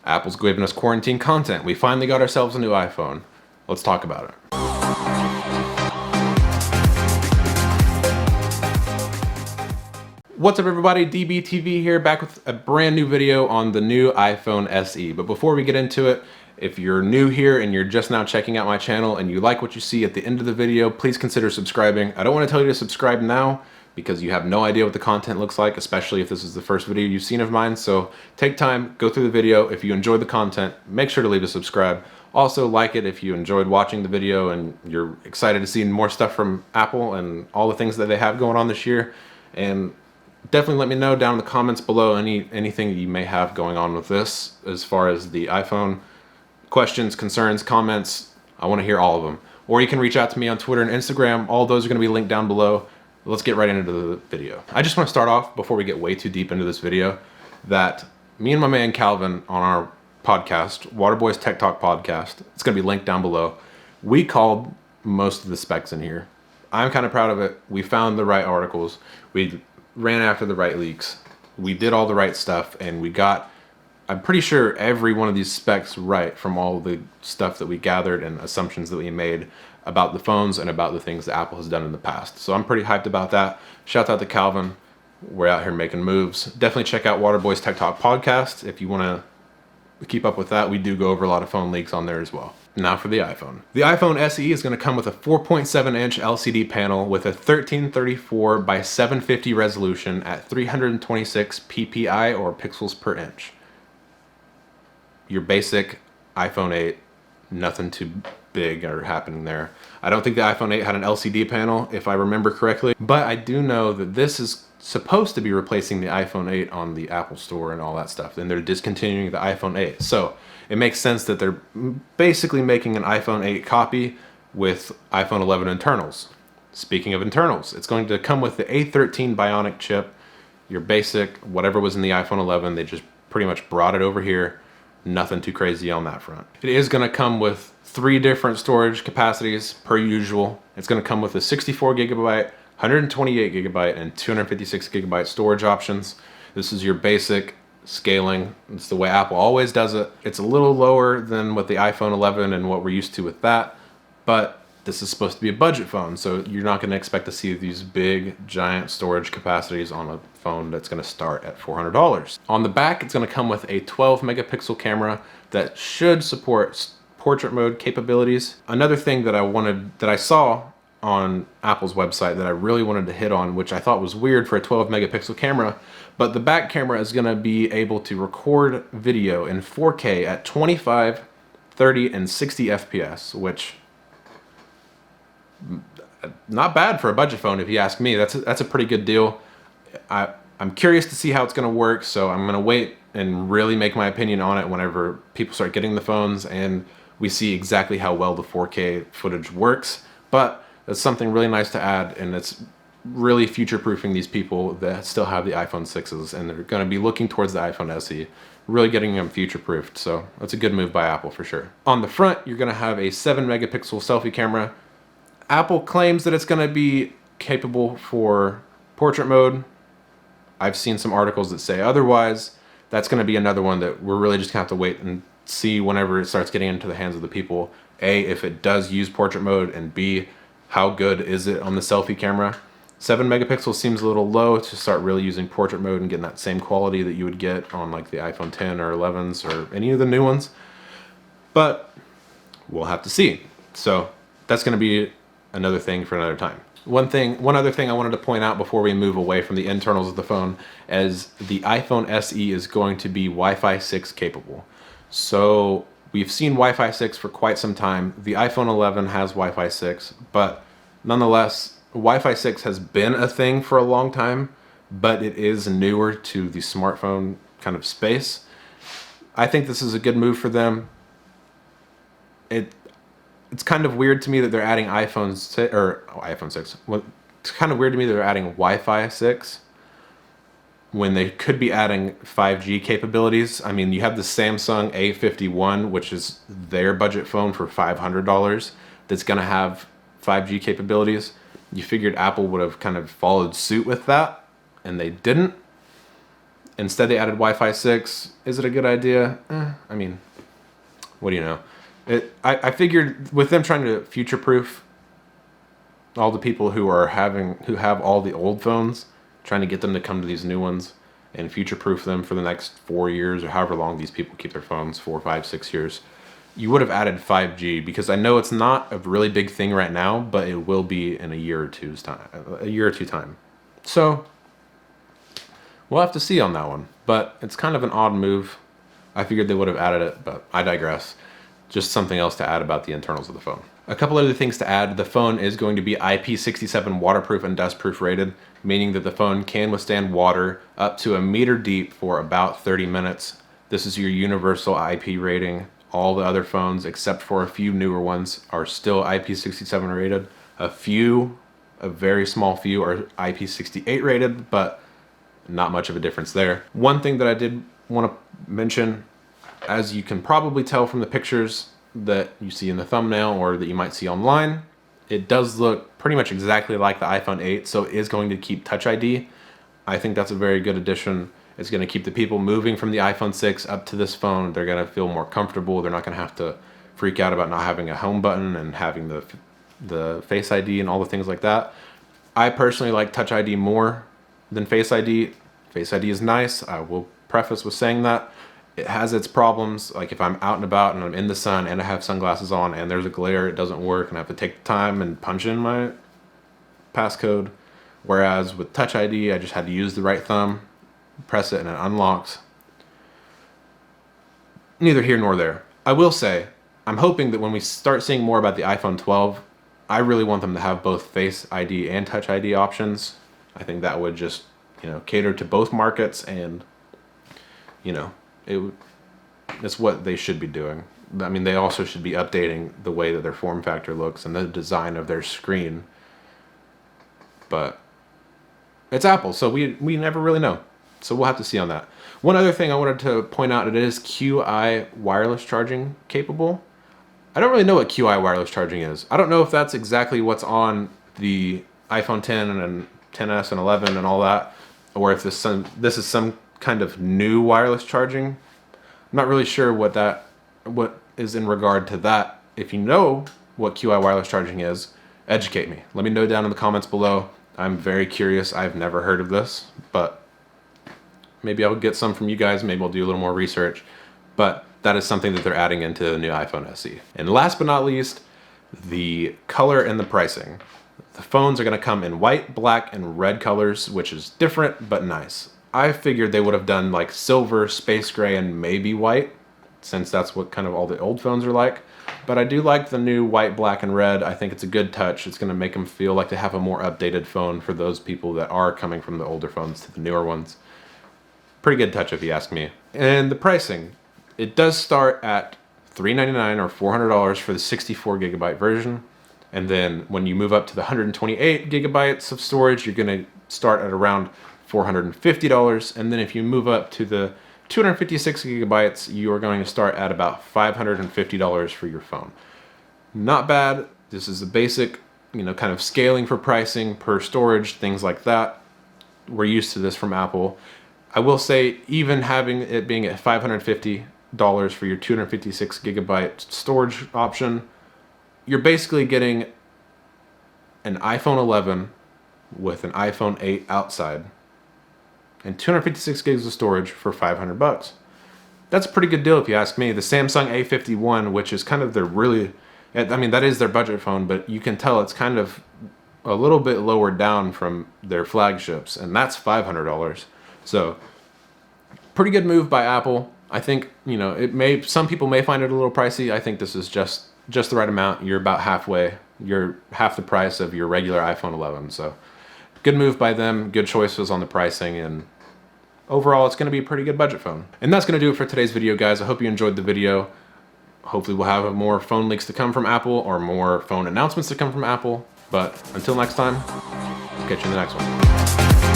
Apple's giving us quarantine content. We finally got ourselves a new iPhone. Let's talk about it. What's up everybody, DBTV here, back with a brand new video on the new iPhone SE. But before we get into it, if you're new here and you're just now checking out my channel and you like what you see at the end of the video, please consider subscribing. I don't want to tell you to subscribe now because you have no idea what the content looks like, especially if this is the first video you've seen of mine. So take time, go through the video. If you enjoyed the content, make sure to leave a subscribe. Also like it if you enjoyed watching the video and you're excited to see more stuff from Apple and all the things that they have going on this year. And definitely let me know down in the comments below anything that you may have going on with this as far as the iPhone. Questions, concerns, comments, I want to hear all of them. Or you can reach out to me on Twitter and Instagram. All those are going to be linked down below. Let's get right into the video. I just want to start off, before we get way too deep into this video, that me and my man Calvin on our podcast, Waterboys Tech Talk podcast, it's going to be linked down below. We called most of the specs in here. I'm kind of proud of it. We found the right articles. We ran after the right leaks. We did all the right stuff, and we got, I'm pretty sure, every one of these specs right from all the stuff that we gathered and assumptions that we made about the phones and about the things that Apple has done in the past. So I'm pretty hyped about that. Shout out to Calvin. We're out here making moves. Definitely check out Waterboys Tech Talk podcast if you want to keep up with that. We do go over a lot of phone leaks on there as well. Now for the iPhone. The iPhone SE is going to come with a 4.7-inch LCD panel with a 1334 by 750 resolution at 326 ppi or pixels per inch. Your basic iPhone 8, nothing too big or happening there. I don't think the iPhone 8 had an LCD panel, if I remember correctly, but I do know that this is supposed to be replacing the iPhone 8 on the Apple Store and all that stuff, and they're discontinuing the iPhone 8. So it makes sense that they're basically making an iPhone 8 copy with iPhone 11 internals. Speaking of internals, it's going to come with the A13 Bionic chip, your basic, whatever was in the iPhone 11, they just pretty much brought it over here. Nothing too crazy on that front. It is going to come with 3 different storage capacities per usual. It's going to come with a 64 gigabyte, 128 gigabyte, and 256 gigabyte storage options. This is your basic scaling. It's the way Apple always does it. It's a little lower than what the iPhone 11 and what we're used to with that, but this is supposed to be a budget phone, so you're not going to expect to see these big, giant storage capacities on a phone that's going to start at $400. On the back, it's going to come with a 12 megapixel camera that should support portrait mode capabilities. Another thing that I saw on Apple's website that I really wanted to hit on, which I thought was weird for a 12 megapixel camera, but the back camera is going to be able to record video in 4K at 25, 30, and 60 FPS, which not bad for a budget phone if you ask me. That's a pretty good deal. I'm curious to see how it's going to work, so I'm going to wait and really make my opinion on it whenever people start getting the phones and we see exactly how well the 4K footage works. But that's something really nice to add, and it's really future-proofing these people that still have the iPhone 6s and they're going to be looking towards the iPhone SE, really getting them future-proofed. So that's a good move by Apple for sure. On the front, you're going to have a 7 megapixel selfie camera. Apple claims that it's going to be capable for portrait mode. I've seen some articles that say otherwise. That's going to be another one that we're really just going to have to wait and see whenever it starts getting into the hands of the people. A, if it does use portrait mode, and B, how good is it on the selfie camera. 7 megapixels seems a little low to start really using portrait mode and getting that same quality that you would get on like the iPhone 10 or 11s or any of the new ones. But we'll have to see. So that's going to be another thing for another time. One other thing I wanted to point out before we move away from the internals of the phone is the iPhone SE is going to be Wi-Fi 6 capable. So we've seen Wi-Fi 6 for quite some time. The iPhone 11 has Wi-Fi 6, but nonetheless, Wi-Fi 6 has been a thing for a long time, but it is newer to the smartphone kind of space. I think this is a good move for them. It's kind of weird to me that they're adding iPhone 6. Well, it's kind of weird to me that they're adding Wi-Fi 6 when they could be adding 5G capabilities. I mean, you have the Samsung A51, which is their budget phone for $500, that's going to have 5G capabilities. You figured Apple would have kind of followed suit with that, and they didn't. Instead, they added Wi-Fi 6. Is it a good idea? I I mean, what do you know? I figured with them trying to future-proof all the people who have all the old phones, trying to get them to come to these new ones and future-proof them for the next 4 years or however long these people keep their phones, 4, 5, 6 years. You would have added 5G, because I know it's not a really big thing right now, but it will be in a year or two time. So we'll have to see on that one, but it's kind of an odd move. I figured they would have added it, but I digress. Just something else to add about the internals of the phone. A couple other things to add. The phone is going to be IP67 waterproof and dustproof rated, meaning that the phone can withstand water up to 1 meter deep for about 30 minutes. This is your universal IP rating. All the other phones, except for a few newer ones, are still IP67 rated. A very small few, are IP68 rated, but not much of a difference there. One thing that I did want to mention, as you can probably tell from the pictures that you see in the thumbnail or that you might see online, it does look pretty much exactly like the iPhone 8, so it is going to keep Touch ID. I think that's a very good addition. It's going to keep the people moving from the iPhone 6 up to this phone. They're going to feel more comfortable. They're not going to have to freak out about not having a home button and having the Face ID and all the things like that. I personally like Touch ID more than Face ID. Face ID is nice. I will preface with saying that. It has its problems, like if I'm out and about and I'm in the sun and I have sunglasses on and there's a glare, it doesn't work and I have to take the time and punch in my passcode. Whereas with Touch ID, I just had to use the right thumb, press it, and it unlocks. Neither here nor there. I will say, I'm hoping that when we start seeing more about the iPhone 12, I really want them to have both Face ID and Touch ID options. I think that would just, cater to both markets, and, it's what they should be doing. I mean, they also should be updating the way that their form factor looks and the design of their screen. But it's Apple, so we never really know. So we'll have to see on that. One other thing I wanted to point out, it is QI wireless charging capable. I don't really know what QI wireless charging is. I don't know if that's exactly what's on the iPhone 10 and 10s and 11 and all that, or if this is some kind of new wireless charging. I'm not really sure what is in regard to that. If you know what QI wireless charging is, educate me. Let me know down in the comments below. I'm very curious. I've never heard of this, but maybe I'll get some from you guys. Maybe I'll do a little more research. But that is something that they're adding into the new iPhone SE. And last but not least, the color and the pricing. The phones are going to come in white, black, and red colors, which is different but nice. I figured they would have done like silver, space gray, and maybe white, since that's what kind of all the old phones are like. But I do like the new white, black, and red. I think it's a good touch. It's going to make them feel like they have a more updated phone for those people that are coming from the older phones to the newer ones. Pretty good touch if you ask me. And the pricing. It does start at $399 or $400 for the 64 gigabyte version. And then when you move up to the 128 gigabytes of storage, you're going to start at around $450. And then if you move up to the 256 gigabytes, you are going to start at about $550 for your phone. Not bad. This is the basic, kind of scaling for pricing per storage, things like that. We're used to this from Apple. I will say, even having it being at $550 for your 256 gigabyte storage option, you're basically getting an iPhone 11 with an iPhone 8 outside and 256 gigs of storage for $500. That's a pretty good deal if you ask me. The Samsung A51, which is kind of that is their budget phone, but you can tell it's kind of a little bit lower down from their flagships, and that's $500. So, pretty good move by Apple. I think, some people may find it a little pricey. I think this is just the right amount. You're about halfway. You're half the price of your regular iPhone 11. So, good move by them. Good choices on the pricing, and overall, it's going to be a pretty good budget phone. And that's going to do it for today's video, guys. I hope you enjoyed the video. Hopefully, we'll have more phone leaks to come from Apple or more phone announcements to come from Apple. But until next time, catch you in the next one.